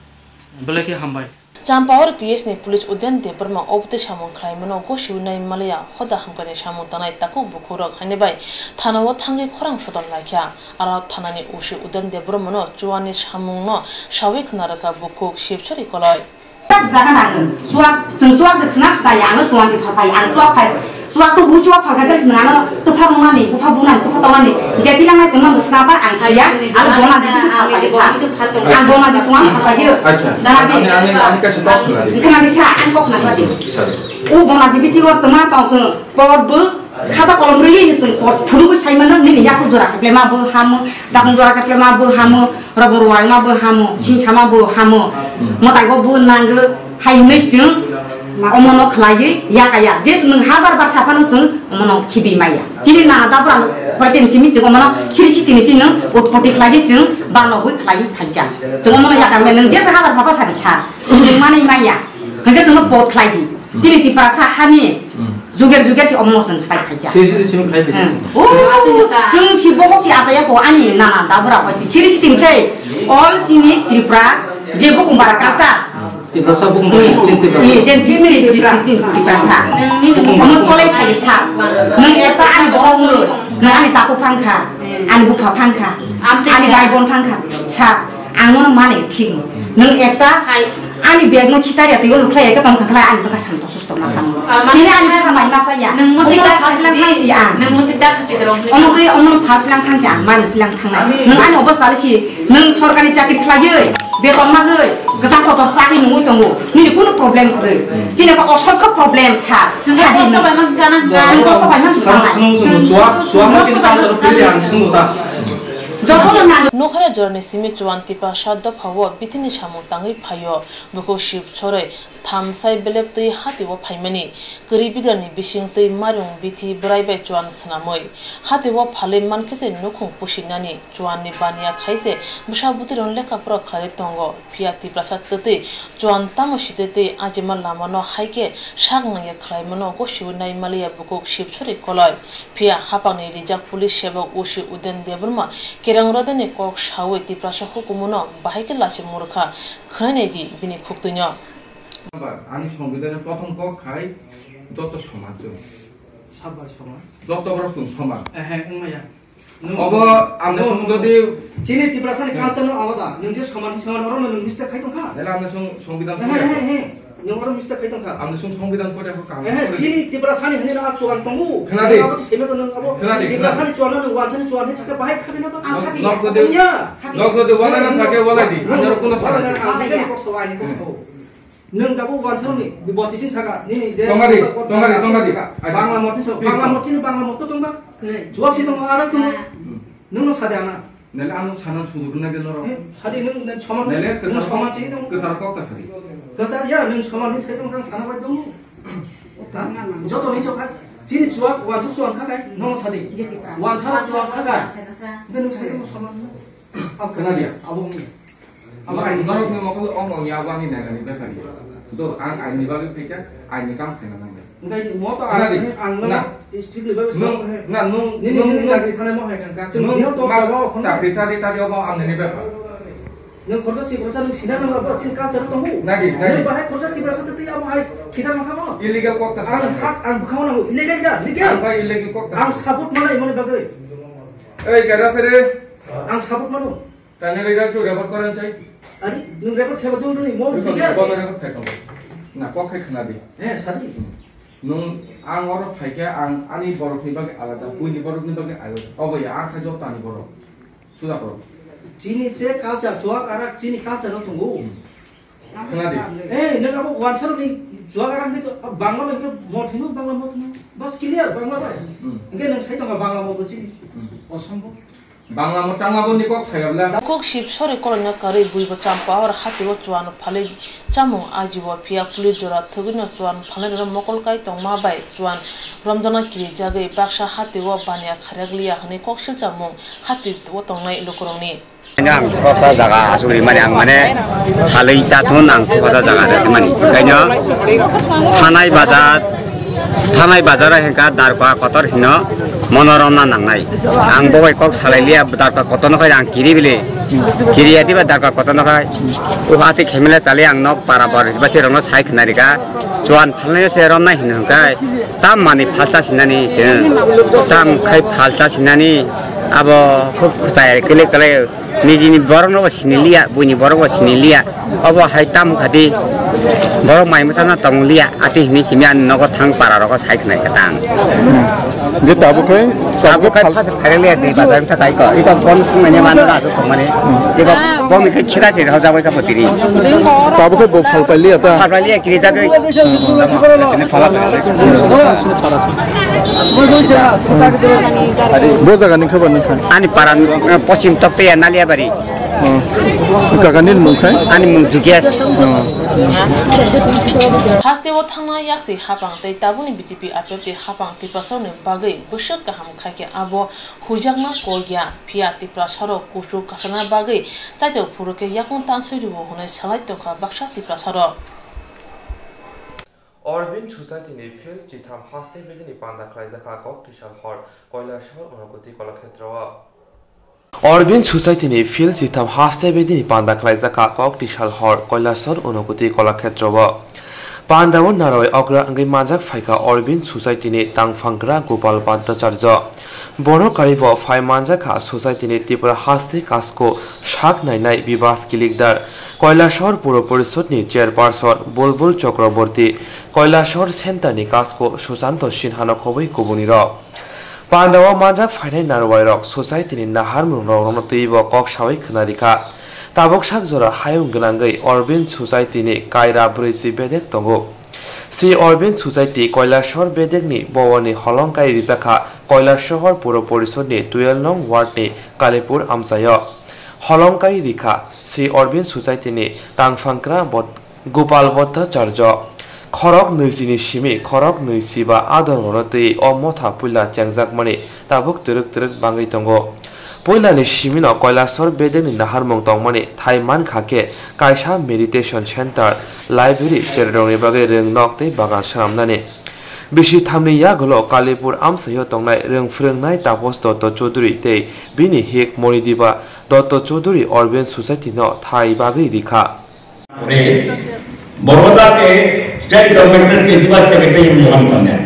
beleke hambai Champawar PS ni police udyan de perma obte samong khlaimano go shiunai malaya khoda hamkane samong tanai taku bukhurok hanebai thanawa thangi khorang sodon laikya ara thanani ushi udyan de bromano chuani samong no shawik naraka bukhuk shipchori koloi tak jaga nang suak jeng suak de snap da yang suan ji phapai ang suak phai suak tu bu suak phaga de snana tu phang mani bu pha bunan tu tawani jeti lang ai tengah snapa ang sia al bona ji tu phapai sa ang bona ji suan phapai ge dana di ani ka sebab ikana bisa ang kok nak di u bona ji biti or tengah tong se pod bu khata kolom ri ni sing pod phulu saimana ni ya ku jora ka plema bu ham jakung jora ka plema bu ham robor wai ma bu ham sin sama bu ham motai go bu nang ge hai nei sing ma omono khlai ya kaya jes nang hazar bar sapan sing omono khibi maya jini na da bra khoiten chimi jing omono chiri si tini jing utpoti khlai jing ba no hui khlai thaija jing omono ya ka me nang jes hazar papa sa sa jing mani maya hangge jing pot khlai di jini ti prasa hani juger si omono sing khlai thaija sisi sim khlai thaija jing si bo si aja ya ko ani na na da bra ko chiri si tin chai all jini tripra je bo kumbara kaca tibrasa bung cinti jen timri tibrasa omo tolai kai sa nang eta ani borong lu nang ani taku phangkha ani bukha phangkha ani baibon phangkha sa angon mane thing nang eta ani begno chitari ati ulu khlai ka tam khlai ani baka santo susto ma kham ni ani samai masa ya nang mo tidak khaplang khang si an nang mo tidak khachidrong omo khaplang khang si an man lang thang nang ani obos tali si nang sorkari chakri khlai beton ma gei kesang foto saki nunggu tunggu ni kuno problem kre cina ko osol ko problem cha di no memang di sana ko so memang di sana suama cina kalau pilihan semua Nokhara jorni simi chuan tipa shadda phawo bitini shamu tangi phayo buko ship chore थामसाय बेलेब तै हातिव फाइमानि करि बिगारनि बिसिं तै मारुं बिथि ब्राइबाय चुवान सनामै हातिव फाले मानखेसे नुखुं पुसिनानि चुवाननि बानिया खाइसे बुसा बुतिरन लेखाफोरा खारे तंग फियाति प्रसाद तै चुवान तामसिते तै आजिमा लामानो हाइके सागनाय खलाइमनो गसिउ नाय Mallya बुकुक शिबसुरि कलय फिया हापांनि reserve police सेवक उशि उदेन देबरमा केरांरदेनि कक सावै तिप्रासा हुकुमनो बाहायके लासि मुरखा खनायनायदि बिनि खुक्तुन्य आंनि संबिधाननि प्रथम क खाय যত সমান সবাই সমান যত বড় তুমি সমান হ্যাঁ উমায়া अब आमने सं যদি চিনি তিপ্রাসানি কালচার আলাদা নংজে সমান সমান অর নং মিস্তা খাইতंखा এলা আমনে সং সংবিধান হ্যাঁ হ্যাঁ হ্যাঁ নং অর মিস্তা খাইতंखा আমনে সং সংবিধান পড়ে কাম হ্যাঁ চিনি তিপ্রাসানি হনে না চুয়ান তমু খেলাদে আবছি সেমে তো নং আবো তিপ্রাসানি চুয়ান নং ওয়ানসানি চুয়ান হে ছাকে বাহাই খাবে না তো নগদে ওয়ালা না থাকে ওয়ালা দি আর কোন সারা না কষ্ট আইনি কষ্ট नों दाबो वानसारनि बतिसिं सागा नि जे तंगारि बांला मतिन बांला मत दंबा जुवाखि दं आरो दं नों सादे आना नेले आनो सानान सुजुगना गेनो र सादे नों समान नेले नों समान छि दं गोसार कक्ता सादे गोसार या नों समान हि साइदं थां सानाबाय दं ओता जतो नि चखा जिनि जुवा वानसार जुवा खागाय नों सादे वानसार जुवा खागाय नों साइदं समान अब खोनादिया आबुंनि अब आइनि नरक नि मखल अंग याबानि नागानि बेफारि तो आं आइनि बागै फैका आइनि काम खायना नांगौ ओमफ्राय मत आं ना स्ट्रिक्टलि बागै ना नों चाकरि थानाय मावहाय कांका जों बियाव तो जाबाव चाकरि थारियाव आंनि बेफार नों खरसा सिखरसा नों सिना नांगौ बा चिन कालचार दं नागि नों बाहाय खरसा तिब्रासा तै आव हाय खिदा माखाबो इलिगेल कक्ता आं बुखाव नांगौ इलिगेल जा लिगेल बाय इलिगेल कक्ता आं सापोर्ट मानाय मने बागै ओइ गारासरे आं सापोर्ट मानो ताने रेगा तो रेकर्ड करन चाइ आदि नों रेकर्ड खेबा दं नै मो बिदिया बल रेकर्ड फेकम ना कखै खोनादि हे सादि नों आं अर फाइके आं आनि बरफनि बागै आलादा बुइनि बरफनि बागै आलादा अबय आं खाजो तानि बरफ सुदा बरफ चिनि जे कालचार जुवा आरा चिनि कालचार दंगो खोनादि ए नों आबो वानसारनि जुवा आरा तो बांला बागै मथिनो बांला मथिनो बस क्लियर बांला बाय इनके नों साइतंगा बांला मबो चिनि असम्भव बांला मचांगाबो निकक सायबला कक शिप सरे करना करे बुइबो चाम्पा और हातिबो चुवान फाले चामु आजिबो फिया पुलिस जोरा थगुनो चुवान फाले मकल काई तंमा बाय चुवान रमजाना किरि जागे बाक्सा हातिबो बानिया खरागलिया हने ककसिल चामु हाति वो तंनाय लोकरंनि आं कसा जागा आसुरि माने आं माने हालै जाथन आं कसा जागा रे माने कायनो थानाय बाजार हेंका दारपा कतर हिनो मनोरमा नांनाय आं बय कक सालायलिया दारपा कतनखाय आं किरिबिले किरियादि बा दारपा कतनखाय ओ हाति खेमेला चाले आं नक पाराबर बासे रंग साइ खनारिका जवान फालनाय से रमनाय हिनखाय ताम माने फालसा सिनानि ताम खाय फालसा सिनानि अब खुब खुताय केले केले निजिनि बरनो सिनिलिया बुनि बरनो सिनिलिया अब हाय ताम खादि बर माइमसाना तंगलिया आति हिनि सिमिया नगर थां पारा रग साइखनाय कतां जे ताबुखै फालसा फाइलिया दै बाजां थाखाय क इटा बन सुंनाय मानो राजो खमाने एबा बमिखै खिरासे रजाबाय का पतिरि ताबुखै बो फालपालिया ता फालपालिया किरिजागै बो जागानि खबर नखा आनि पारा पश्चिम तक्तया नालियाबारी काकानि मुंखाय आनि मुं जुगियास हास्तेव थांना याक्सि हापां तै ताबुनि बीजेपी आपेपति हापां तिप्रासारनि बागै बोसोक गाहाम खायके आबो हुजाकना कया फिया तिप्रासार कुसु कासाना बागै चाइतो फुरुके याकुं तानसुरुबो हने सालाय तंखा बाक्सा तिप्रासार অরবিন্দ সোসাইটিনি ফিল্ড জিথাম হাস্তে বেদিনি পান্ডা ক্রাইজাকা ককটিশাল হর কৈলাসহর অনুকূতি কলাক্ষেত্র অরবিন্দ সোসাইটিনি ফিল্ড জিথাম হাস্তে বেদিনি পান্ডা ক্রাইজাকা ককটিশাল হর কৈলাসহর অনুকূতি কলাক্ষেত্র পান্ডাও নারয় অগ্রা আঙ্গি মাজাক ফাইকা অরবিন্দ সোসাইটিনি তাংফাংগ্রা গোপাল পাদ্যাচার্য বড় কারিব ফাই মানজাকা সোসাইটিনি ত্রিপুরা হাস্তে কাসকো শাক নাইনাই বিবাস কিলিকদার কৈলাসহর পৌর পরিষদনি চেয়ারপারসন বুলবুল চক্রবর্তী কৈলাসহর সেন্টারনি কাসকো সুশান্ত সিনহানো খবই কবুনির পান্ডাও মানজাক ফাইনাই নারওয়াইরক সোসাইটিনি নাহার মুংরং তৈব কক সাওয়াই খনারিকা ताबक सागजरा हायुं गनांगै अरबिन्द सोसाइटिनि कायरा ब्रैसि बेदेक दंगो सि अरबिन्द सोसाइटि কৈলাসহর बेदेकनि बवनि हलंकाय रिजाखा কৈলাসহর पौर परिषदनि 12 नं वार्डनि कालीपुर आमसाय हलंकाय रिखा सि अरबिन्द सोसाइटिनि तांफांक्रा গোপাল ভট্টাচার্য খরক নৈচিনি সিমি খরক নৈচি বা আদরণতৈ অমথা পুইলা চেংজাকমানি তাবুক তুরুক তুরুক বাঙ্গি তঙ্গ পয়লানি সিমিন কৈলাসর বেদেনি নাহারমং তংমানি থাইমান খাকে কাইসা মেডিটেশন সেন্টার লাইব্রেরি চেরডংनि बागै रोंनक तै बागान सामनानि बिसि थामनि यागल कालीपुर आमसायाव तंनाय रोंफोरोंनाय तापस दत्त चौधुरी तै बिनि हेक मणिदीपा दत्त चौधुरी अर्बेन सोसाइटी न थाई बागै रिखा বরোদাতে স্টেট গভর্নমেন্টের প্রিন্সিপাল সেক্রেটারি মোহন কন্যা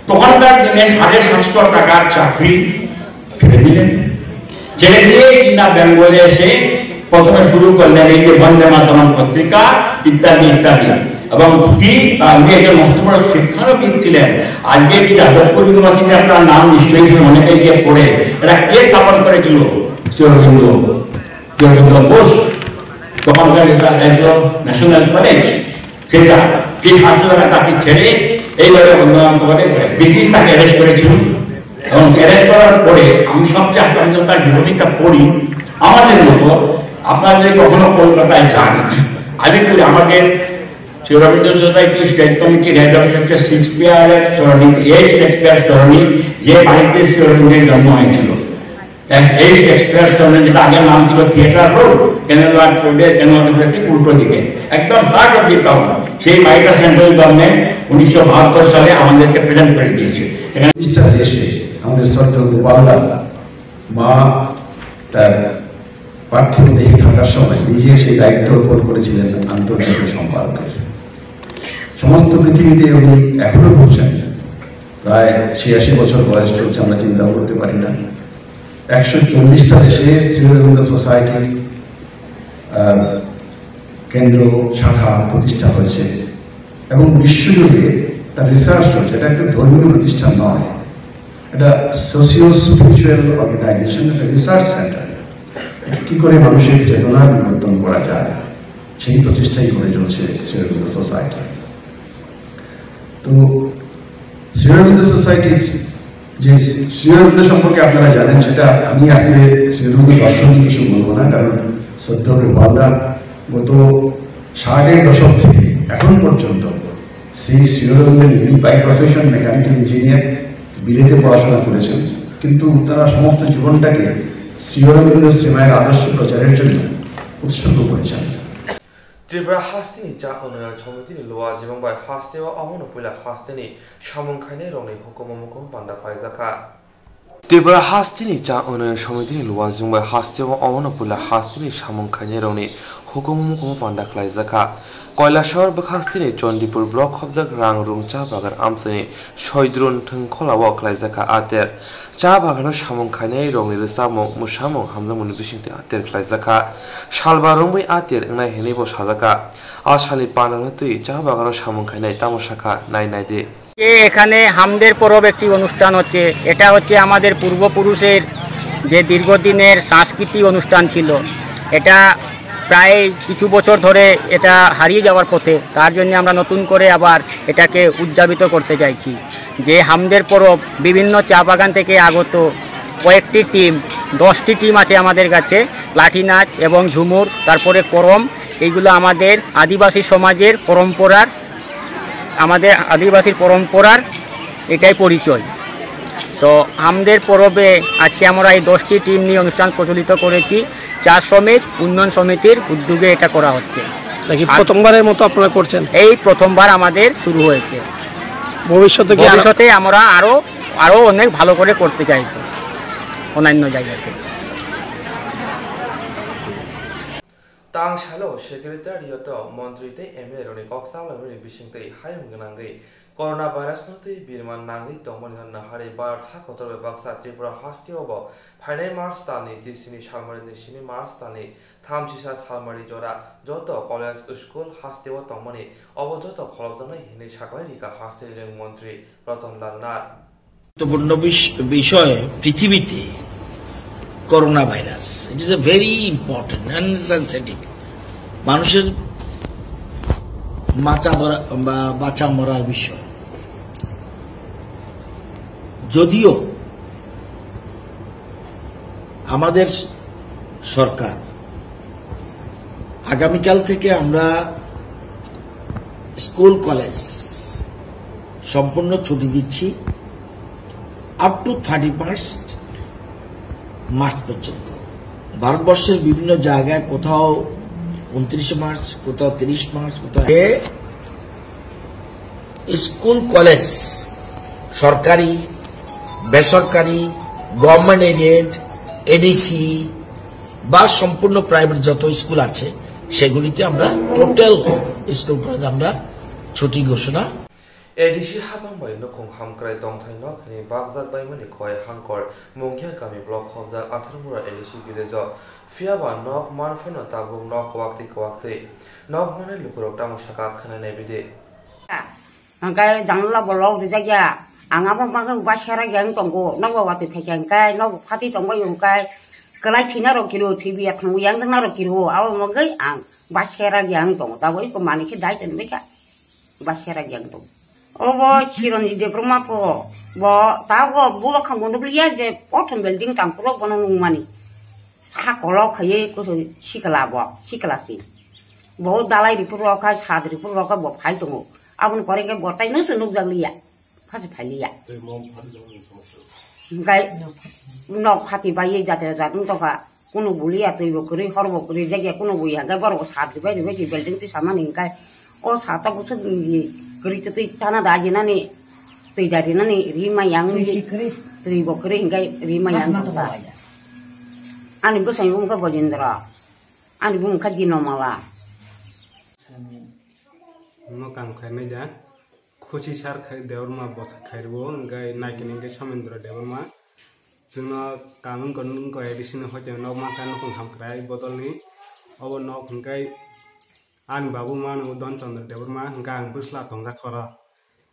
তখনকার দিনে 750 টাকার চাকরি ছেড়ে দিলেন ছেড়ে দিয়ে কিনা বেঙ্গলে এসে প্রথমে শুরু করলেন এই যে বন্দে মাতরম পত্রিকা ইত্যাদি ইত্যাদি এবং কি উনি একজন মস্ত বড় শিক্ষানবিদ ছিলেন আজকে কি যাদবপুর ইউনিভার্সিটি আপনার নাম নিশ্চয়ই অনেকে গিয়ে পড়ে এরা কে স্থাপন করেছিল শ্রীঅরবিন্দ বোস তখনকার ন্যাশনাল কলেজ সেটা সেই ছাত্ররা তাকে ছেড়ে এইভাবে বন্দনা করে ব্রিটিশ তাকে অ্যারেস্ট করেছিল এবং অ্যারেস্ট করার পরে আমি সবচেয়ে আশ্চর্য তার জীবনীটা পড়ি আমাদের মতো আপনারা যদি কখনো কলকাতায় যান আজকে আমাদের শ্রীঅরবিন্দ সোসাইটি স্টেট কমিটির হেড অফিস হচ্ছে শেক্সপিয়ারের সরণি এই শেক্সপিয়ার সরণি যে বাড়িতে শ্রীঅরবিন্দের জন্ম হয়েছিল এই শেক্সপিয়ার সরণি যেটা আগের নাম ছিল থিয়েটার রোড কেনেলওয়ার্ড রোডে কেনেলওয়ার্ড ঠিক উল্টো দিকে একদম হার্ট অফ দি টাউন সেই বাড়িটা সেন্ট্রাল গভর্নমেন্ট 1972 সালে আমাদেরকে প্রেজেন্ট করে দিয়েছে এখানে দেশে আমাদের শ্রদ্ধেয় গোপালদা মা তার পার্থিব দেহে থাকার সময় নিজে সেই দায়িত্ব অর্পণ করেছিলেন আন্তর্জাতিক সম্পাদকের সমস্ত পৃথিবীতে উনি এখনো বলছেন প্রায় 86 বছর বয়স চলছে আমরা চিন্তাও করতে পারি না 140টা দেশে শ্রীঅরবিন্দ সোসাইটির কেন্দ্র শাখা প্রতিষ্ঠা হয়েছে এবং বিশ্বজুড়ে তার রিসার্চ চলছে এটা একটা ধর্মীয় প্রতিষ্ঠান নয় এটা সোশিও স্পিরিচুয়াল অর্গানাইজেশন একটা রিসার্চ সেন্টার কি করে মানুষের চেতনা বিবর্তন করা যায় সেই প্রচেষ্টাই করে চলছে শ্রীঅরবিন্দ সোসাইটি তো শ্রীঅরবিন্দ সোসাইটির যে শ্রীঅরবিন্দ সম্পর্কে আপনারা জানেন সেটা আমি আসলে শ্রীঅরবিন্দ দর্শন কিছু বলবো না কারণ শ্রদ্ধেয় গোপালদা গত 60-এর দশক থেকে এখন পর্যন্ত সেই শ্রীঅরবিন্দের বাই প্রফেশন মেকানিক্যাল ইঞ্জিনিয়ার বিলেতে পড়াশোনা করেছেন কিন্তু তারা সমস্ত জীবনটাকে শ্রীঅরবিন্দ শ্রীমায়ের আদর্শ প্রচারের জন্য উৎসর্গ করেছেন ত্রিপুরা হাস্তিনি যা উন্নয়ন সমিতিনি লোয়া জিবংবাই হাস্তেওয়া অমন পয়লা হাস্তেনি সামংখাইনাই রংনি হুকুম মুকুম বান্দা ফাইজাখা ত্রিপুরা হাস্তিনি যা উন্নয়ন সমিতিনি লোয়া জিবংবাই হাস্তেওয়া অমন পয়লা হাস্তিনি সামংখাইনাই রংনি হুকুম মুকুম বান্দা খাইজাখা কৈলাসর বখাস্তিনি চন্ডিপুর ব্লক খবজাক রাং রুং চা বাগান আমসানি সয়দ্রুন থংখলাও খাইজাখা আতের চা বাগানো সামংখাইনাই রংনি রসামং মুসামং হামজামুনি বিসিংতে আতের খাইজাখা সালবা রংबै আতের এংনাই হেনিবো সাজাখা আসালি পানানতৈ চা বাগানো সামংখাইনাই তামাশাখা নাইনাইদে এখানে হামদের পরব একটি অনুষ্ঠান হচ্ছে এটা হচ্ছে আমাদের পূর্বপুরুষের যে দীর্ঘদিনের সাংস্কৃতিক অনুষ্ঠান ছিল এটা প্রায় কিছু বছর ধরে এটা হারিয়ে যাওয়ার পথে তার জন্য আমরা নতুন করে আবার এটাকে উদযাপিত করতে চাইছি যে হামদের পরব বিভিন্ন চা বাগান থেকে আগত কয়েকটি টিম 10টি টিম আছে আমাদের কাছে লাঠি নাচ এবং ঝুমুর তারপরে করম এইগুলো আমাদের আদিবাসী সমাজের পরম্পরার এটাই পরিচয় তো আমাদের পরবে আজকে আমরা এই 10টি টিম নিয়ে অনুষ্ঠান প্রচলিত করেছি চা শ্রমিক উন্নয়ন সমিতির উদ্যোগে এটা করা হচ্ছে প্রথমবারের মতো আপনারা করছেন এই প্রথমবার আমাদের শুরু হয়েছে ভবিষ্যতে আমরা আরো অনেক ভালো করে করতে চাই অন্যান্য জায়গাতে तांगशालो सेक्रेटारियत मन्त्रीते एमएलए रनि कक्सालनि बिसिंतै हायम गनांगै कोरोना भाइरास नतै बिरमान नांगै तंमनि नाहारे भारत हाकतर बाक्सा त्रिपुरा हास्तियाव फाइनाय मार्च तालनि जिसिनि सालमारिनि सिनि मार्च तालनि थामसिसा सालमारि जरा जत कलेज स्कुल हास्तियाव तंमनि अबजत खलबजानाय हिनै साकलाय रिका हास्तिनि मन्त्री रतनलाल नाथ গুরুত্বপূর্ণ বিষয় পৃথিবীতে corona virus it is a very important and sensitive মানুষের বাঁচা মরার বিষয় যদিও আমাদের সরকার আগামীকাল থেকে আমরা স্কুল কলেজ সম্পূর্ণ ছুটি দিচ্ছি আপ টু 31 মার্চ পর্যন্ত। ভারতবর্ষের বিভিন্ন জায়গায় কোথাও 29 মার্চ, কোথাও 30 মার্চ, কোথাও স্কুল কলেজ সরকারি, বেসরকারি, গভর্নমেন্ট এডেড, এডিসি বা সম্পূর্ণ প্রাইভেট যত স্কুল আছে সেগুলিতে আমরা টোটাল স্কুল কলেজ আমরা ছুটি ঘোষণা। এডিসি হাবাংবাই নখং হামক্রাই দংথাই নখনি বাগজাক বাইমানি খয় হাংকর মংখিয়া গামি ব্লক খবজাক 18 মুরা এডিসি ভিলেজ ফিয়াবা নক মানফানো তাবুক নক ওয়াক্তি নক মানে লুকুরক তামাশাকা খানানাय बिदि angkai dangla bolong di jaga angapa mangka basara yang tonggo nangwa wati thajangkai nog phati tongbo yongkai kelai thina ro kilo thibi athang yang dangna ro kilo aw magai ang basara yang tong ta boi pemani ki dai ten beka basara yang tong obo chiron di deproma ko bo ta go bulo khang gondo blia je pothom building tang pro bonong mani ha kolo khaye ko sikala si bo dalai ri puro ka sadri puro ka bo phai tongo abun kore ke gotai no sunuk jaglia phase phailia gai no phati bai jate jatun to ka kuno bulia tei bokri horbo kri jage kuno buya gai bor sadri bai ri building ti samani gai o sata busu ni kri ti chana da jina ni tei jari na ni rima yang ni tei bokri gai rima yang ta ani bu sai bung ka bojendra ani bung ka ginomala no kam khainai ja खुशी सार खाइ देवरमा बस खाइरबो गाय नाइकिनि गे समेन्द्र देवरमा जोंना कामन गनन को addition होते न मा कान को हमक्राय बदलनि अब न हंगाय आन बाबू मान उदन चंद्र देवरमा हंगा आं बुसला तंगा खरा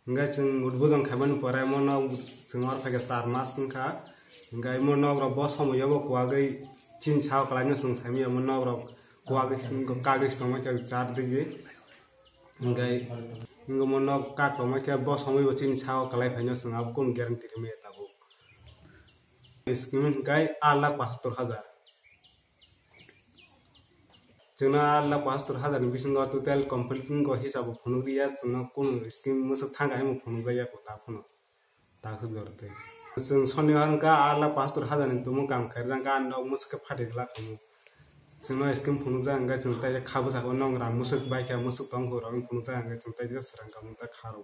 हंगा जों उद्बोधन खायमन पराय मन जों और फागे 4 मास संखा हंगाय मन र बस समयबो कोआगै चिन छाव कलानो जों सामि मन र कोआगै कागज तमा के 4 दिगे हंगाय इंगो मन काको मा के बस समय बचिन छाव कलाय फाइनो जों अब कोन ग्यारेंटी मे ताबो स्कीम गाय 8,75,000 जोंना 8,75,000 नि बिसिंग टोटल कंप्लीटिंग को हिसाब फनुरिया जोंना कोन स्कीम मस थांगाय म फनु जाया को ता फनु ता खगरते जों सनियान का 8,75,000 नि तुम काम खरजां का न मस के फाटेला खमु जोंना स्कीम फनु जा अंगा जों ताय खाबो जाको नंगरा मुसुक बायखा मुसुक तंगो रंग फनु जा अंगा जों ताय जसरां काम ता खारो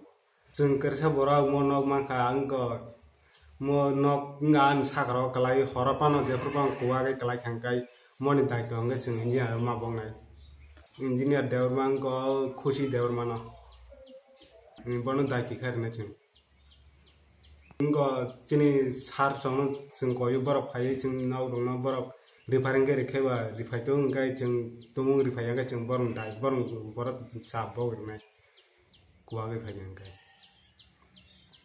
जों करसा बरा मन माखा अंग mo nok ngan sakro kalai horapano jepropan kuage kalai khangkai moni daito nge chung india ma bongnai engineer devrman ko khushi devrmano bono daiki kharne chung ngo chini sar song chung ko yu borok phai chung nau dong na borok referring ge rekheba refai to ngai chung tumung refai ngai chung borong dai borok cha bogrnai kuage phai ngai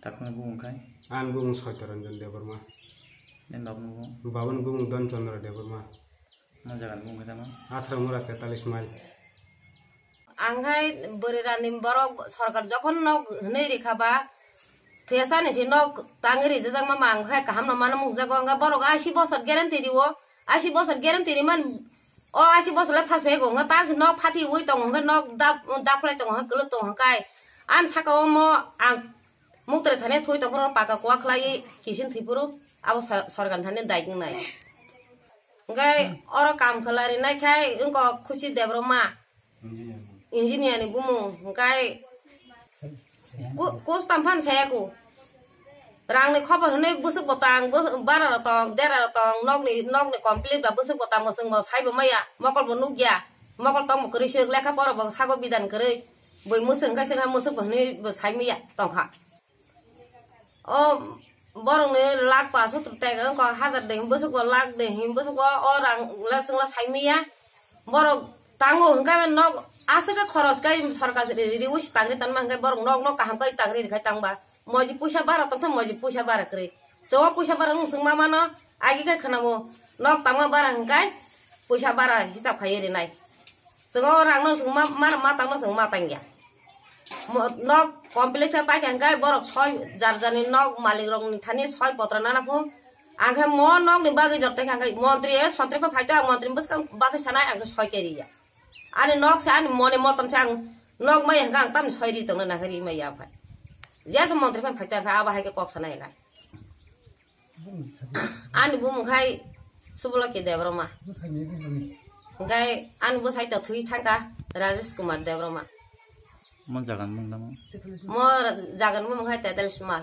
takna bung kai an bung Soitaranjan Devrma en dab nu baban bung Dan Chandra Devrma ma jagan bung kada ma 18 mura 43 mile angkai beriran borok sarkar jokon nok hne rekhaba thesa ni si nok tangri jajang ma angkai kaham na mana mung jago angka borok 80 bosor guarantee diwo 80 bosor guarantee ri man o 80 bosor le phas phego nga ta nok phati ui tong nga nok dap plai tong nga kulu tong kai an chaka mo ang मुक्तर थाने थोय तखर पाका कोआ खलाई किसिन थिपुरु अब सरगान थाने दाइकिं नाय गाय और काम खलारि नाय खाय उनको खुशी Debbarma engineer नि बुमु गाय कोस तामफान सायाको रांग ने खबर हने बुसुक बतांग 12 रतंग 13 रतंग नगनि कमप्लीट बा बुसुक बतांग मसंग म साइबो माया मकल बनु गया मकल तम करि सेक लेखा पर ब सागो बिदान करे बै मुसंग गाय सेखा मुसुक हने साइमिया तंखा ओ borong ne lak pa so teg ko hazar de busuk ko lak de him busuk ko orang la singla saimia borong tango hingka no asaka khoros kai sarkar ri us tangri tan mang kai borong no kaham kai tangri khai tangba moji pusa bara tong moji pusa bara kre so pusa bara ng singma mano agi kai khanamo nok tangma bara hingkai pusa bara hisab khai ri nai so orang no singma ma tangno singma tangya nok complete pa kai borok soi jarjani nok malik rong ni thani soi potra nana phu angka mo nok ni bagi jorte kai montri e sontri pa phaita montri bus kan basa sana angka soi keriya ani nok sa ani mone moton chang nok mai hang tam soi ri tong na khari mai ya phai jas mantri phan phaitar kha aba hai ke kok sanai lai an bum khai subula ke devrama ngai an bu sai ta thui thangka Rajesh Kumar Devrama mon jagan mung damo mo jagan mum khai 43 mal